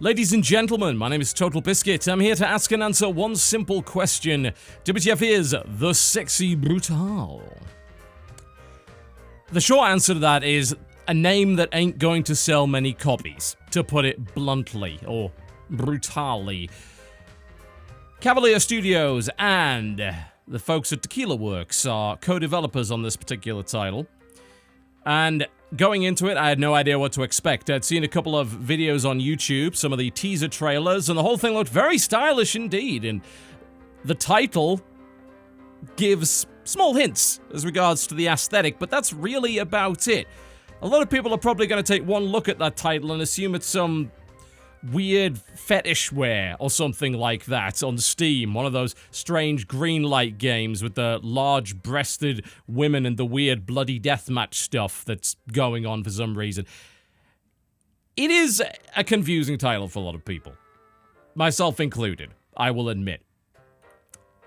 Ladies and gentlemen, my name is TotalBiscuit. I'm here to ask and answer one simple question. WTF is the Sexy Brutale? The short answer to that is a name that ain't going to sell many copies, to put it bluntly, or brutally. Cavalier Studios and the folks at Tequila Works are co-developers on this particular title. And going into it, I had no idea what to expect. I'd seen a couple of videos on YouTube, some of the teaser trailers, and the whole thing looked very stylish indeed. And the title gives small hints as regards to the aesthetic, but that's really about it. A lot of people are probably going to take one look at that title and assume it's some weird fetish wear or something like that on Steam. One of those strange green light games with the large-breasted women and the weird bloody deathmatch stuff that's going on for some reason. It is a confusing title for a lot of people. Myself included, I will admit.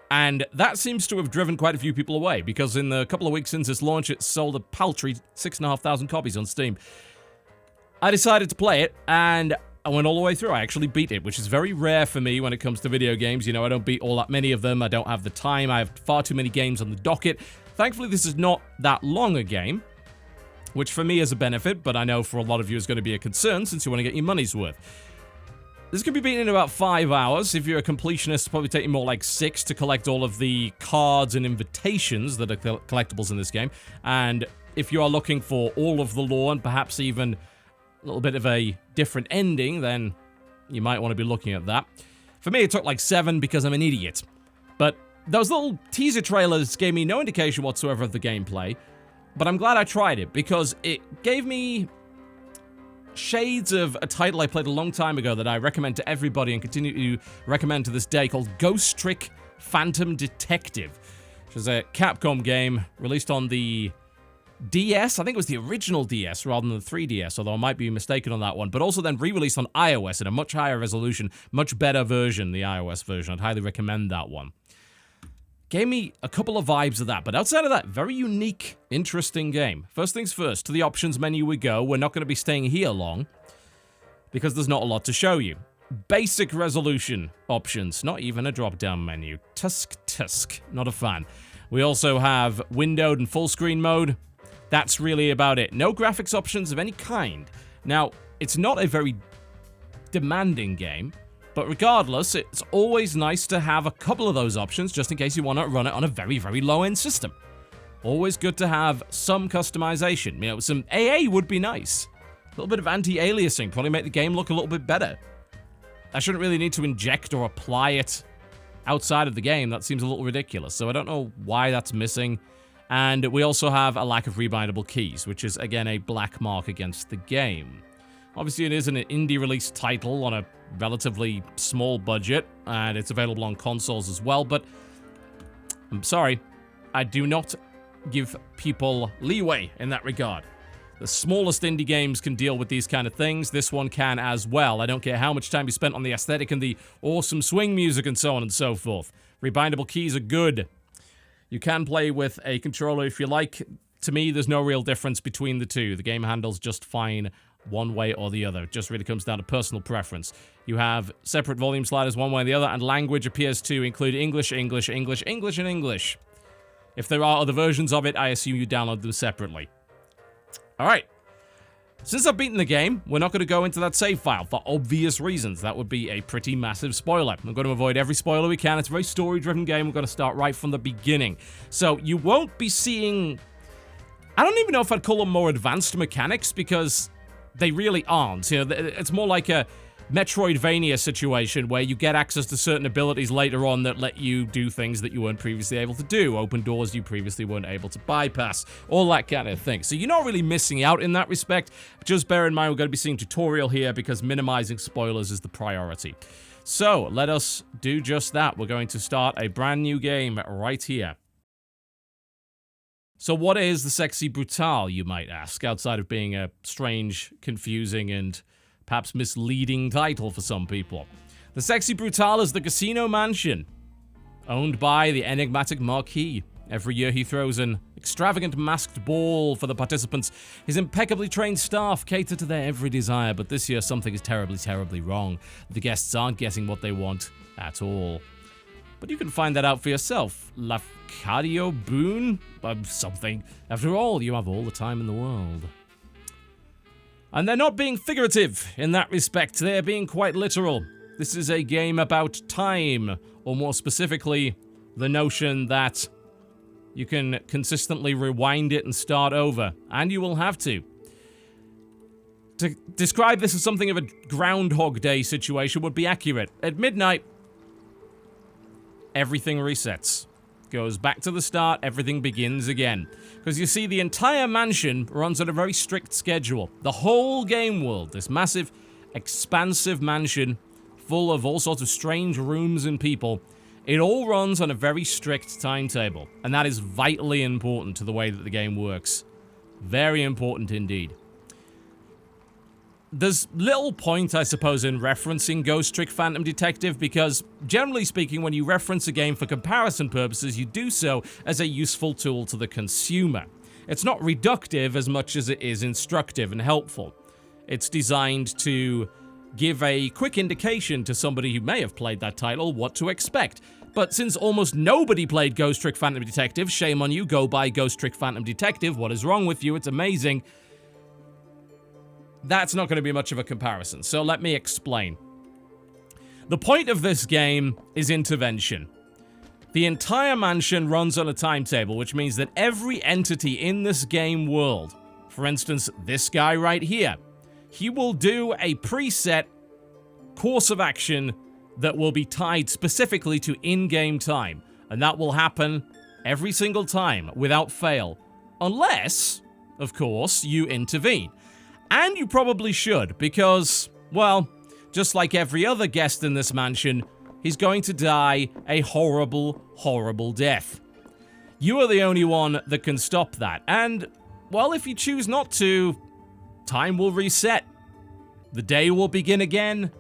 And that seems to have driven quite a few people away, because in the couple of weeks since its launch, it sold a paltry 6,500 copies on Steam. I decided to play it, and I went all the way through. I actually beat it, which is very rare for me when it comes to video games. You know, I don't beat all that many of them. I don't have the time. I have far too many games on the docket. Thankfully, this is not that long a game, which for me is a benefit, but I know for a lot of you is going to be a concern since you want to get your money's worth. This could be beaten in about 5 hours. If you're a completionist, it'll probably take you more like 6 to collect all of the cards and invitations that are collectibles in this game. And if you are looking for all of the lore and perhaps even a little bit of a different ending, then you might want to be looking at that. For me, it took like 7 because I'm an idiot. But those little teaser trailers gave me no indication whatsoever of the gameplay. But I'm glad I tried it because it gave me shades of a title I played a long time ago that I recommend to everybody and continue to recommend to this day, called Ghost Trick Phantom Detective, which is a Capcom game released on the DS. I think it was the original DS rather than the 3DS, although I might be mistaken on that one, but also then re-released on iOS in a much higher resolution, much better version, the iOS version. I'd highly recommend that one. Gave me a couple of vibes of that, but outside of that, very unique, interesting game. First things first, to the options menu we go. We're not going to be staying here long, because there's not a lot to show you. Basic resolution options, not even a drop-down menu. Tusk, not a fan. We also have windowed and full screen mode. That's really about it. No graphics options of any kind. Now, it's not a very demanding game, but regardless, it's always nice to have a couple of those options just in case you want to run it on a very, very low-end system. Always good to have some customization. You know, some AA would be nice. A little bit of anti-aliasing, probably make the game look a little bit better. I shouldn't really need to inject or apply it outside of the game. That seems a little ridiculous, so I don't know why that's missing. And we also have a lack of rebindable keys, which is, again, a black mark against the game. Obviously, it is an indie-release title on a relatively small budget, and it's available on consoles as well, but I'm sorry, I do not give people leeway in that regard. The smallest indie games can deal with these kind of things. This one can as well. I don't care how much time you spent on the aesthetic and the awesome swing music and so on and so forth. Rebindable keys are good. You can play with a controller if you like. To me, there's no real difference between the two. The game handles just fine one way or the other. It just really comes down to personal preference. You have separate volume sliders one way or the other, and language appears to include English, English, English, English, and English. If there are other versions of it, I assume you download them separately. Alright. Since I've beaten the game, we're not going to go into that save file for obvious reasons. That would be a pretty massive spoiler. I'm going to avoid every spoiler we can. It's a very story-driven game. We're going to start right from the beginning. So you won't be seeing... I don't even know if I'd call them more advanced mechanics, because they really aren't. You know, it's more like a Metroidvania situation where you get access to certain abilities later on that let you do things that you weren't previously able to do, open doors you previously weren't able to bypass, all that kind of thing. So you're not really missing out in that respect. Just bear in mind we're going to be seeing tutorial here because minimizing spoilers is the priority. So let us do just that. We're going to start a brand new game right here. So what is the Sexy Brutale, you might ask, outside of being a strange, confusing, and perhaps misleading title for some people? The Sexy Brutale is the casino mansion, owned by the enigmatic Marquis. Every year he throws an extravagant masked ball for the participants. His impeccably trained staff cater to their every desire, but this year something is terribly, terribly wrong. The guests aren't getting what they want at all. But you can find that out for yourself. Lafcadio Boone? Something. After all, you have all the time in the world. And they're not being figurative in that respect. They're being quite literal. This is a game about time, or more specifically, the notion that you can consistently rewind it and start over, and you will have to. To describe this as something of a Groundhog Day situation would be accurate. At midnight, everything resets. Goes back to the start, everything begins again. Because you see, the entire mansion runs on a very strict schedule. The whole game world, this massive, expansive mansion, full of all sorts of strange rooms and people, it all runs on a very strict timetable. And that is vitally important to the way that the game works. Very important indeed. There's little point, I suppose, in referencing Ghost Trick Phantom Detective, because, generally speaking, when you reference a game for comparison purposes, you do so as a useful tool to the consumer. It's not reductive as much as it is instructive and helpful. It's designed to give a quick indication to somebody who may have played that title what to expect. But since almost nobody played Ghost Trick Phantom Detective, shame on you, go buy Ghost Trick Phantom Detective, what is wrong with you, it's amazing. That's not going to be much of a comparison, so let me explain. The point of this game is intervention. The entire mansion runs on a timetable, which means that every entity in this game world, for instance, this guy right here, he will do a preset course of action that will be tied specifically to in-game time, and that will happen every single time without fail, unless, of course, you intervene. And you probably should, because, well, just like every other guest in this mansion, he's going to die a horrible, horrible death. You are the only one that can stop that, and, well, if you choose not to, time will reset. The day will begin again.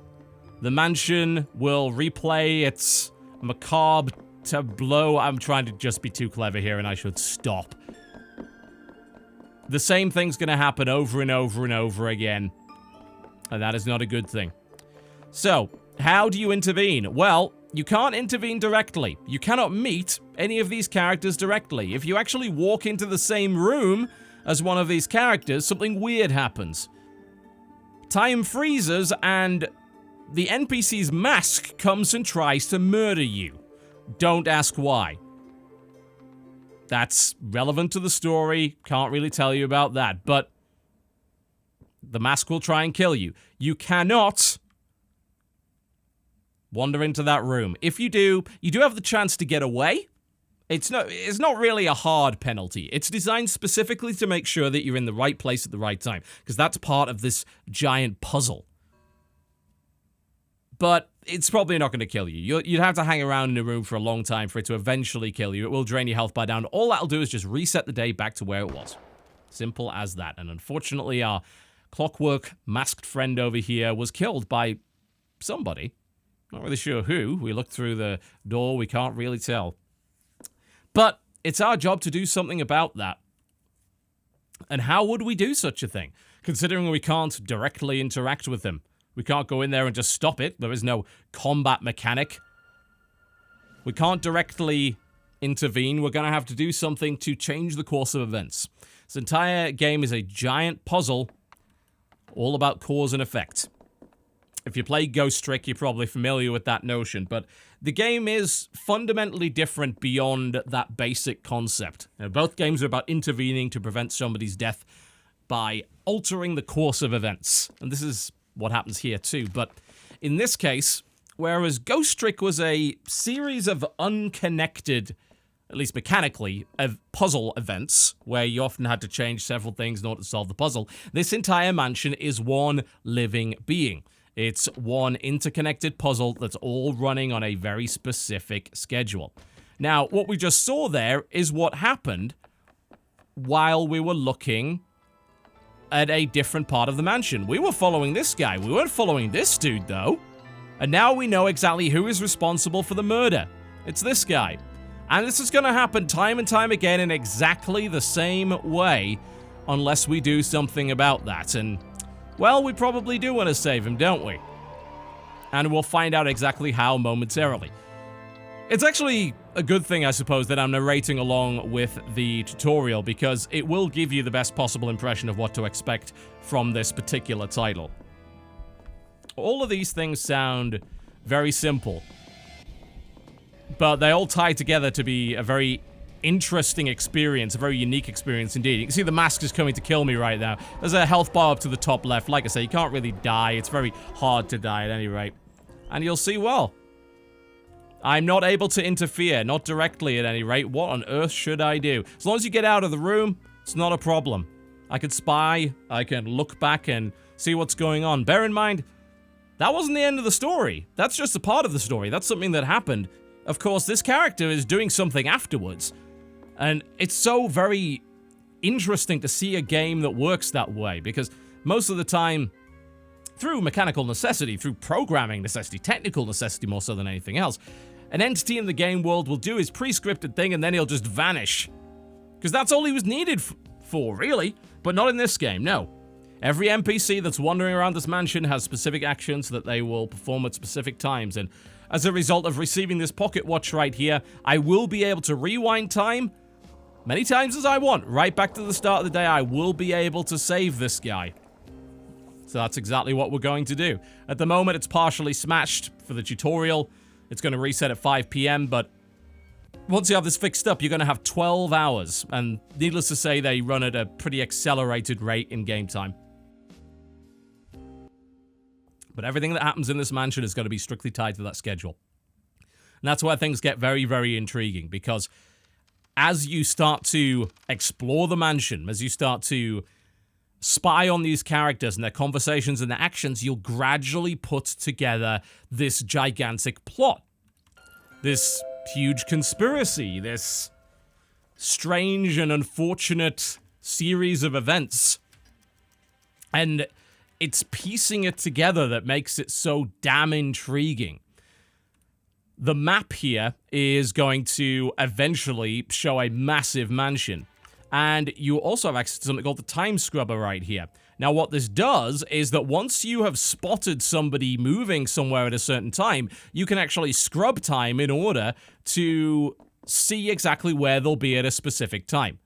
The mansion will replay its macabre tableau. I'm trying to just be too clever here, and I should stop. The same thing's going to happen over and over and over again. And that is not a good thing. So, how do you intervene? Well, you can't intervene directly. You cannot meet any of these characters directly. If you actually walk into the same room as one of these characters, something weird happens. Time freezes and the NPC's mask comes and tries to murder you. Don't ask why. That's relevant to the story, can't really tell you about that, but the mask will try and kill you. You cannot wander into that room. If you do have the chance to get away. It's not really a hard penalty. It's designed specifically to make sure that you're in the right place at the right time, because that's part of this giant puzzle. But it's probably not going to kill you. You'd have to hang around in a room for a long time for it to eventually kill you. It will drain your health bar down. All that'll do is just reset the day back to where it was. Simple as that. And unfortunately, our clockwork masked friend over here was killed by somebody. Not really sure who. We looked through the door. We can't really tell. But it's our job to do something about that. And how would we do such a thing? Considering we can't directly interact with them. We can't go in there and just stop it. There is no combat mechanic. We can't directly intervene. We're going to have to do something to change the course of events. This entire game is a giant puzzle all about cause and effect. If you play Ghost Trick, you're probably familiar with that notion, but the game is fundamentally different beyond that basic concept. Now, both games are about intervening to prevent somebody's death by altering the course of events. And this is what happens here too, but in this case, whereas Ghost Trick was a series of unconnected, at least mechanically, puzzle events, where you often had to change several things in order to solve the puzzle, this entire mansion is one living being. It's one interconnected puzzle that's all running on a very specific schedule. Now, what we just saw there is what happened while we were looking at a different part of the mansion. We were following this guy. We weren't following this dude, though. And now we know exactly who is responsible for the murder. It's this guy. And this is going to happen time and time again in exactly the same way, unless we do something about that. And, well, we probably do want to save him, don't we? And we'll find out exactly how momentarily. It's actually a good thing, I suppose, that I'm narrating along with the tutorial, because it will give you the best possible impression of what to expect from this particular title. All of these things sound very simple, but they all tie together to be a very interesting experience, a very unique experience indeed. You can see the mask is coming to kill me right now. There's a health bar up to the top left. Like I say, you can't really die. It's very hard to die at any rate. And you'll see, well, I'm not able to interfere, not directly at any rate. What on earth should I do? As long as you get out of the room, it's not a problem. I can spy, I can look back and see what's going on. Bear in mind, that wasn't the end of the story. That's just a part of the story. That's something that happened. Of course, this character is doing something afterwards. And it's so very interesting to see a game that works that way, because most of the time, through mechanical necessity, through programming necessity, technical necessity more so than anything else, an entity in the game world will do his pre-scripted thing and then he'll just vanish. Because that's all he was needed for, really. But not in this game, no. Every NPC that's wandering around this mansion has specific actions that they will perform at specific times, and as a result of receiving this pocket watch right here, I will be able to rewind time many times as I want. Right back to the start of the day, I will be able to save this guy. So that's exactly what we're going to do. At the moment, it's partially smashed for the tutorial. It's going to reset at 5 p.m., but once you have this fixed up, you're going to have 12 hours. And needless to say, they run at a pretty accelerated rate in game time. But everything that happens in this mansion is going to be strictly tied to that schedule. And that's where things get very, very intriguing, because as you start to explore the mansion, as you start to spy on these characters and their conversations and their actions, you'll gradually put together this gigantic plot. This huge conspiracy, this strange and unfortunate series of events. And it's piecing it together that makes it so damn intriguing. The map here is going to eventually show a massive mansion. And you also have access to something called the time scrubber right here. Now, what this does is that once you have spotted somebody moving somewhere at a certain time, you can actually scrub time in order to see exactly where they'll be at a specific time.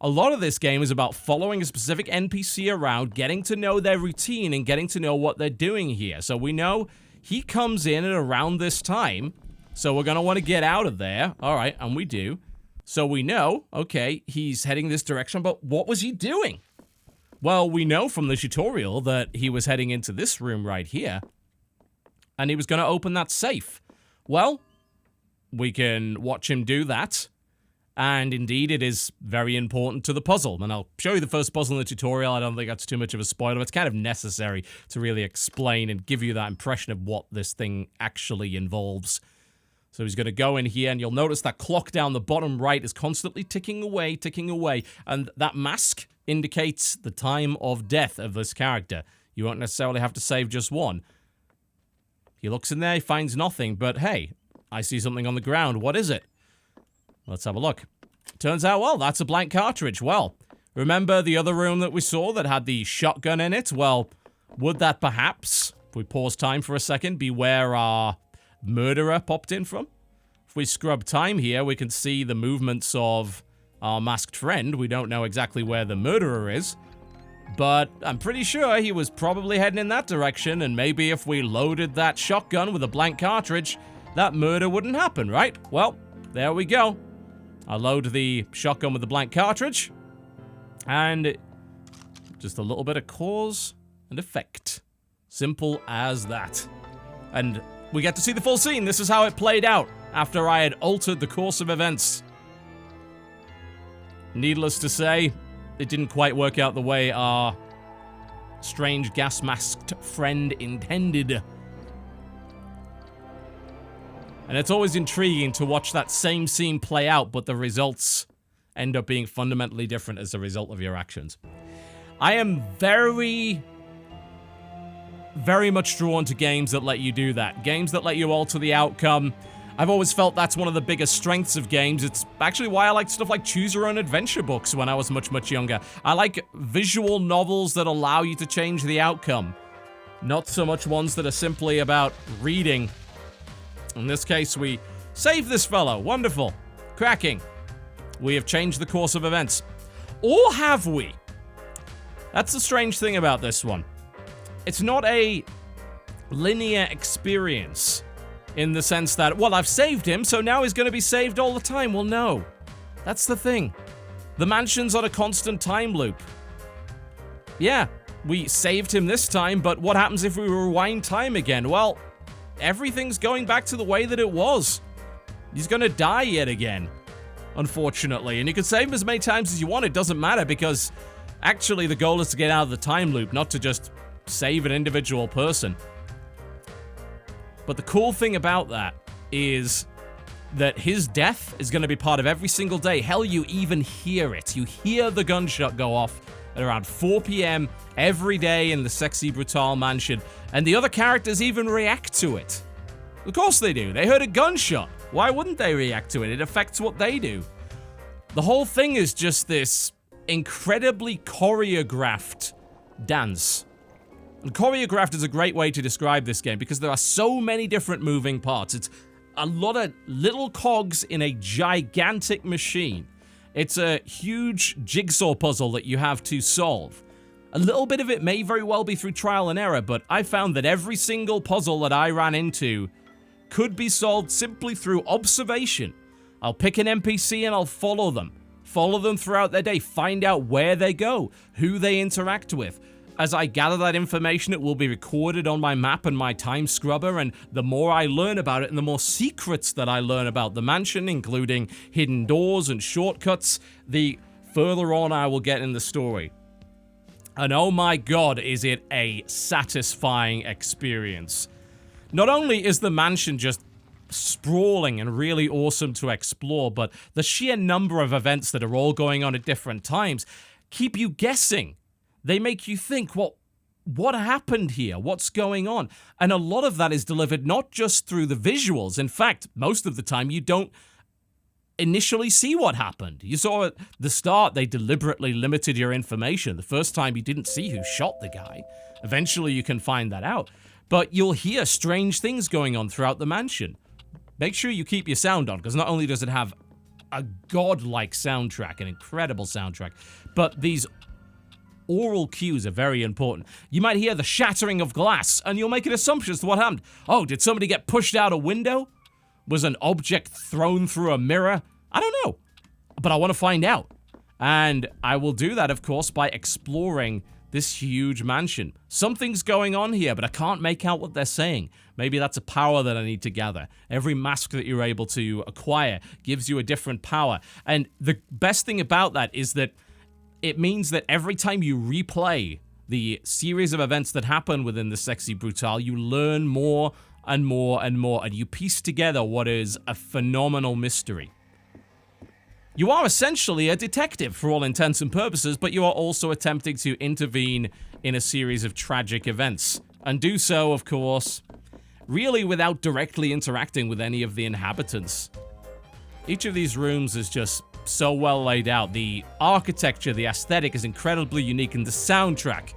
A lot of this game is about following a specific NPC around, getting to know their routine, and getting to know what they're doing here. So we know he comes in at around this time, so we're going to want to get out of there. All right, and we do. So we know, okay, he's heading this direction, but what was he doing? Well, we know from the tutorial that he was heading into this room right here, and he was going to open that safe. Well, we can watch him do that, and indeed it is very important to the puzzle. And I'll show you the first puzzle in the tutorial. I don't think that's too much of a spoiler. It's kind of necessary to really explain and give you that impression of what this thing actually involves. So he's going to go in here, and you'll notice that clock down the bottom right is constantly ticking away, and that mask indicates the time of death of this character. You won't necessarily have to save just one. He looks in there, he finds nothing, but hey, I see something on the ground. What is it? Let's have a look. Turns out, well, that's a blank cartridge. Well, remember the other room that we saw that had the shotgun in it? Well, would that perhaps, if we pause time for a second, be where our murderer popped in from? If we scrub time here, we can see the movements of our masked friend. We don't know exactly where the murderer is, but I'm pretty sure he was probably heading in that direction, and maybe if we loaded that shotgun with a blank cartridge, that murder wouldn't happen, right? Well, there we go. I'll load the shotgun with the blank cartridge, and just a little bit of cause and effect. Simple as that. And we get to see the full scene. This is how it played out after I had altered the course of events. Needless to say, it didn't quite work out the way our strange gas-masked friend intended. And it's always intriguing to watch that same scene play out, but the results end up being fundamentally different as a result of your actions. I am very much drawn to games that let you do that. Games that let you alter the outcome. I've always felt that's one of the biggest strengths of games. It's actually why I liked stuff like Choose Your Own Adventure books when I was much, much younger. I like visual novels that allow you to change the outcome, not so much ones that are simply about reading. In this case, we save this fellow. Wonderful. Cracking. We have changed the course of events. Or have we? That's the strange thing about this one. It's not a linear experience in the sense that, well, I've saved him, so now he's going to be saved all the time. Well, no. That's the thing. The mansion's on a constant time loop. Yeah, we saved him this time, but what happens if we rewind time again? Well, everything's going back to the way that it was. He's going to die yet again, unfortunately. And you can save him as many times as you want. It doesn't matter because actually the goal is to get out of the time loop, not to just save an individual person. But the cool thing about that is that his death is going to be part of every single day. Hell, you even hear it. You hear the gunshot go off at around 4 p.m. every day in the Sexy Brutale mansion. And the other characters even react to it. Of course they do. They heard a gunshot. Why wouldn't they react to it? It affects what they do. The whole thing is just this incredibly choreographed dance. And choreographed is a great way to describe this game because there are so many different moving parts. It's a lot of little cogs in a gigantic machine. It's a huge jigsaw puzzle that you have to solve. A little bit of it may very well be through trial and error, but I found that every single puzzle that I ran into could be solved simply through observation. I'll pick an NPC and I'll follow them. Follow them throughout their day. Find out where they go, who they interact with. As I gather that information, it will be recorded on my map and my time scrubber, and the more I learn about it and the more secrets that I learn about the mansion, including hidden doors and shortcuts, the further on I will get in the story. And oh my god, is it a satisfying experience. Not only is the mansion just sprawling and really awesome to explore, but the sheer number of events that are all going on at different times keep you guessing. They make you think, well, what happened here? What's going on? And a lot of that is delivered not just through the visuals. In fact, most of the time you don't initially see what happened. You saw at the start they deliberately limited your information. The first time you didn't see who shot the guy. Eventually you can find that out. But you'll hear strange things going on throughout the mansion. Make sure you keep your sound on, because not only does it have a godlike soundtrack, an incredible soundtrack, but these oral cues are very important. You might hear the shattering of glass, and you'll make an assumption as to what happened. Oh, did somebody get pushed out a window? Was an object thrown through a mirror? I don't know, but I want to find out. And I will do that, of course, by exploring this huge mansion. Something's going on here, but I can't make out what they're saying. Maybe that's a power that I need to gather. Every mask that you're able to acquire gives you a different power. And the best thing about that is that it means that every time you replay the series of events that happen within the Sexy Brutale, you learn more and more and more, and you piece together what is a phenomenal mystery. You are essentially a detective for all intents and purposes, but you are also attempting to intervene in a series of tragic events, and do so, of course, really without directly interacting with any of the inhabitants. Each of these rooms is just so well laid out. The architecture, the aesthetic is incredibly unique, and the soundtrack.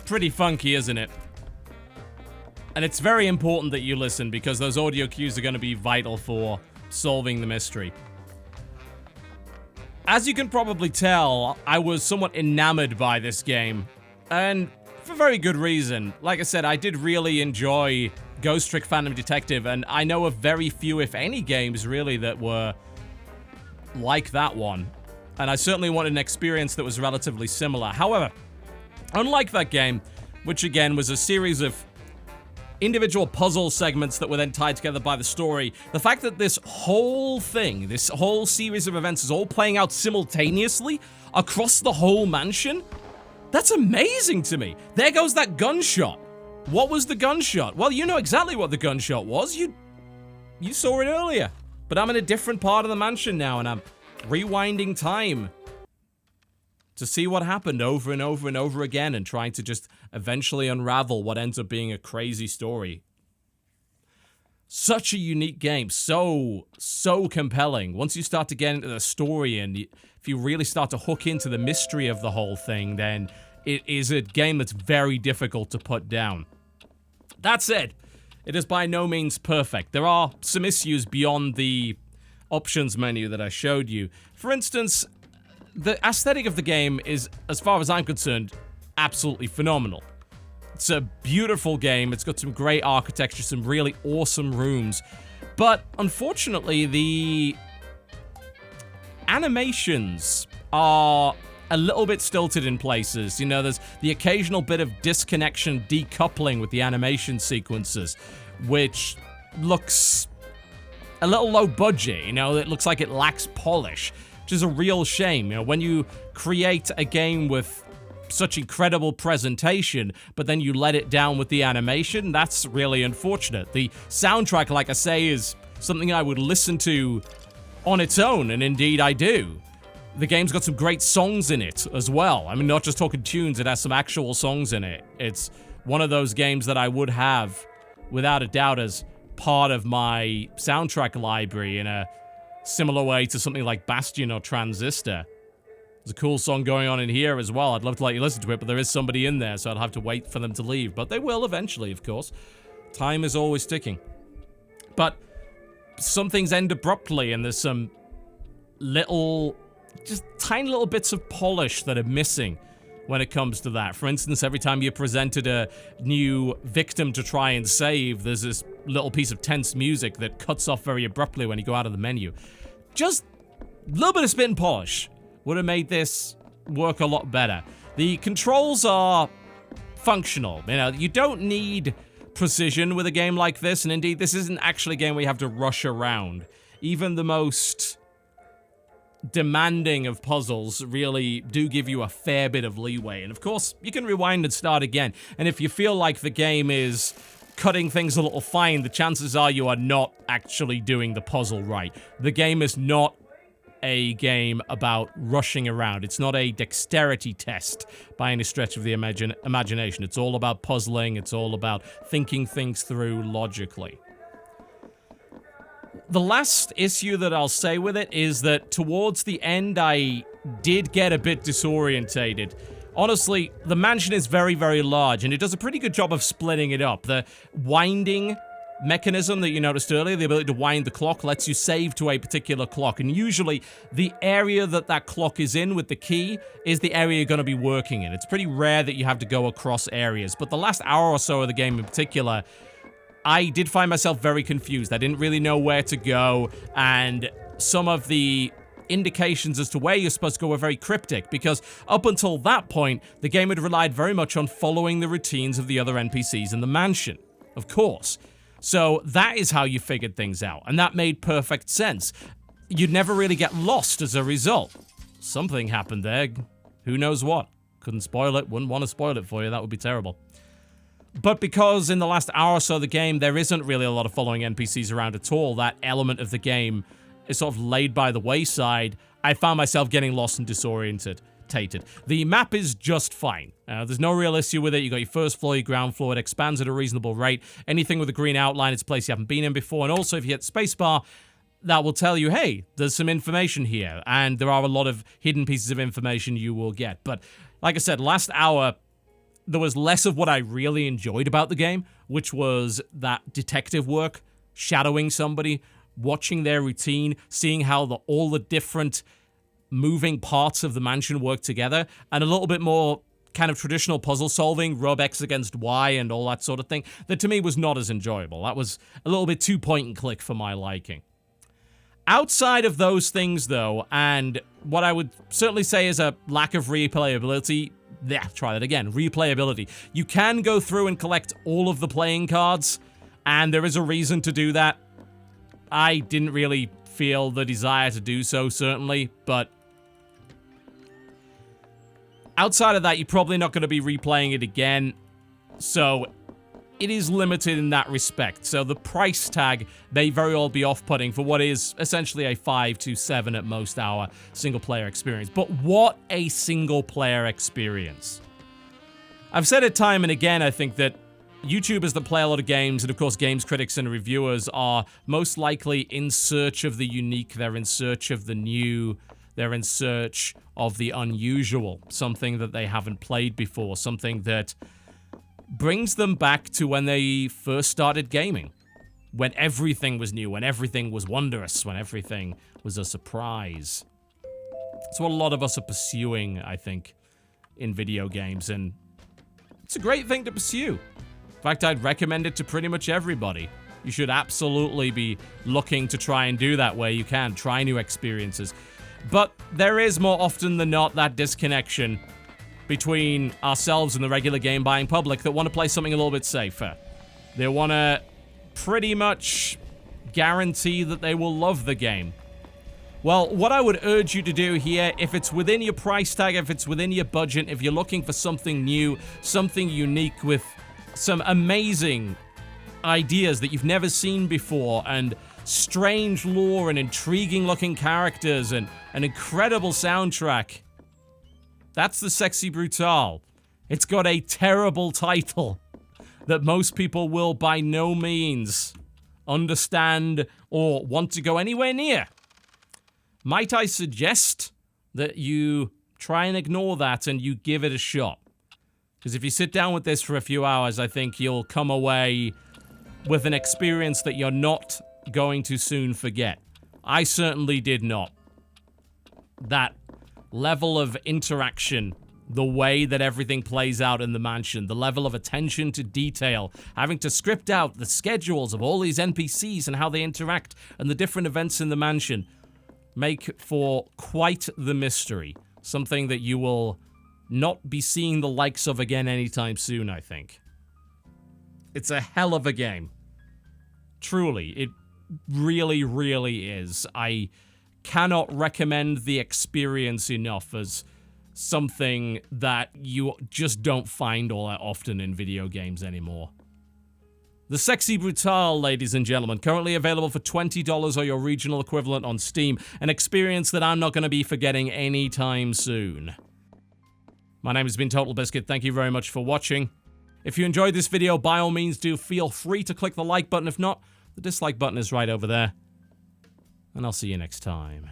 pretty funky, isn't it? And it's very important that you listen because those audio cues are going to be vital for solving the mystery. As you can probably tell, I was somewhat enamored by this game, and for very good reason. Like I said, I did really enjoy Ghost Trick Phantom Detective, and I know of very few, if any, games really that were like that one. And I certainly wanted an experience that was relatively similar. However, unlike that game, which again was a series of individual puzzle segments that were then tied together by the story, the fact that this whole thing, this whole series of events is all playing out simultaneously across the whole mansion, that's amazing to me. There goes that gunshot. What was the gunshot? Well, you know exactly what the gunshot was. You saw it earlier. But I'm in a different part of the mansion now, and I'm rewinding time to see what happened over and over and over again and trying to just eventually unravel what ends up being a crazy story. Such a unique game. So compelling. Once you start to get into the story and if you really start to hook into the mystery of the whole thing, then it is a game that's very difficult to put down. That said, it is by no means perfect. There are some issues beyond the options menu that I showed you. For instance, the aesthetic of the game is, as far as I'm concerned, absolutely phenomenal. It's a beautiful game. It's got some great architecture, some really awesome rooms. But unfortunately, the animations are a little bit stilted in places. You know, there's the occasional bit of disconnection, decoupling with the animation sequences, which looks a little low budget. You know, it looks like it lacks polish, which is a real shame. You know, when you create a game with such incredible presentation, but then you let it down with the animation, that's really unfortunate. The soundtrack, like I say, is something I would listen to on its own, and indeed I do. The game's got some great songs in it as well. I mean, not just talking tunes, it has some actual songs in it. It's one of those games that I would have, without a doubt, as part of my soundtrack library in a similar way to something like Bastion or Transistor. There's a cool song going on in here as well. I'd love to let you listen to it, but there is somebody in there, so I'd have to wait for them to leave. But they will eventually, of course. Time is always ticking. But some things end abruptly, and there's some little, just tiny little bits of polish that are missing when it comes to that. For instance, every time you presented a new victim to try and save, there's this little piece of tense music that cuts off very abruptly when you go out of the menu. Just a little bit of spit and polish would have made this work a lot better. The controls are functional. You know, you don't need precision with a game like this, and indeed, this isn't actually a game where you have to rush around. Even the most demanding of puzzles really do give you a fair bit of leeway. And of course, you can rewind and start again. And if you feel like the game is cutting things a little fine, the chances are you are not actually doing the puzzle right. The game is not a game about rushing around. It's not a dexterity test by any stretch of the imagination. It's all about puzzling. It's all about thinking things through logically. The last issue that I'll say with it is that towards the end, I did get a bit disorientated. Honestly, the mansion is very, very large, and it does a pretty good job of splitting it up. The winding mechanism that you noticed earlier, the ability to wind the clock, lets you save to a particular clock, and usually the area that clock is in with the key is the area you're going to be working in. It's pretty rare that you have to go across areas, but the last hour or so of the game in particular, I did find myself very confused. I didn't really know where to go, and some of the indications as to where you're supposed to go were very cryptic, because up until that point, the game had relied very much on following the routines of the other NPCs in the mansion, of course. So that is how you figured things out, and that made perfect sense. You'd never really get lost as a result. Something happened there. Who knows what? Couldn't spoil it, wouldn't want to spoil it for you, that would be terrible. But because in the last hour or so of the game, there isn't really a lot of following NPCs around at all, that element of the game is sort of laid by the wayside, I found myself getting lost and disoriented. The map is just fine. There's no real issue with it. You got your first floor, your ground floor. It expands at a reasonable rate. Anything with a green outline, it's a place you haven't been in before. And also, if you hit spacebar, that will tell you, hey, there's some information here. And there are a lot of hidden pieces of information you will get. But like I said, last hour, there was less of what I really enjoyed about the game, which was that detective work, shadowing somebody, watching their routine, seeing how all the different moving parts of the mansion work together, and a little bit more kind of traditional puzzle solving, rub X against Y and all that sort of thing, that to me was not as enjoyable. That was a little bit too point and click for my liking. Outside of those things, though, and what I would certainly say is a lack of replayability, try that again, replayability. You can go through and collect all of the playing cards, and there is a reason to do that. I didn't really feel the desire to do so, certainly, but outside of that, you're probably not going to be replaying it again, so it is limited in that respect. So the price tag may very well be off-putting for what is essentially a 5 to 7 at most hour single-player experience. But what a single-player experience. I've said it time and again, I think, that YouTubers that play a lot of games, and of course games critics and reviewers, are most likely in search of the unique, they're in search of the new, they're in search of the unusual, something that they haven't played before, something that brings them back to when they first started gaming, when everything was new, when everything was wondrous, when everything was a surprise. It's what a lot of us are pursuing, I think, in video games, and it's a great thing to pursue. In fact, I'd recommend it to pretty much everybody. You should absolutely be looking to try and do that where you can, try new experiences. But there is more often than not that disconnection between ourselves and the regular game buying public that want to play something a little bit safer. They want to pretty much guarantee that they will love the game. Well, what I would urge you to do here, if it's within your price tag, if it's within your budget, if you're looking for something new, something unique with some amazing ideas that you've never seen before, and strange lore and intriguing looking characters and an incredible soundtrack, that's the Sexy Brutale. It's got a terrible title that most people will by no means understand or want to go anywhere near. Might I suggest that you try and ignore that and you give it a shot? Because if you sit down with this for a few hours, I think you'll come away with an experience that you're not going to soon forget. I certainly did not. That level of interaction, the way that everything plays out in the mansion, the level of attention to detail, having to script out the schedules of all these NPCs and how they interact and the different events in the mansion, make for quite the mystery. Something that you will not be seeing the likes of again anytime soon, I think. It's a hell of a game. Truly, it really, really is. I cannot recommend the experience enough as something that you just don't find all that often in video games anymore. The Sexy Brutale, ladies and gentlemen, currently available for $20 or your regional equivalent on Steam, an experience that I'm not going to be forgetting anytime soon. My name has been TotalBiscuit, thank you very much for watching. If you enjoyed this video, by all means do feel free to click the like button. If not, the dislike button is right over there. And I'll see you next time.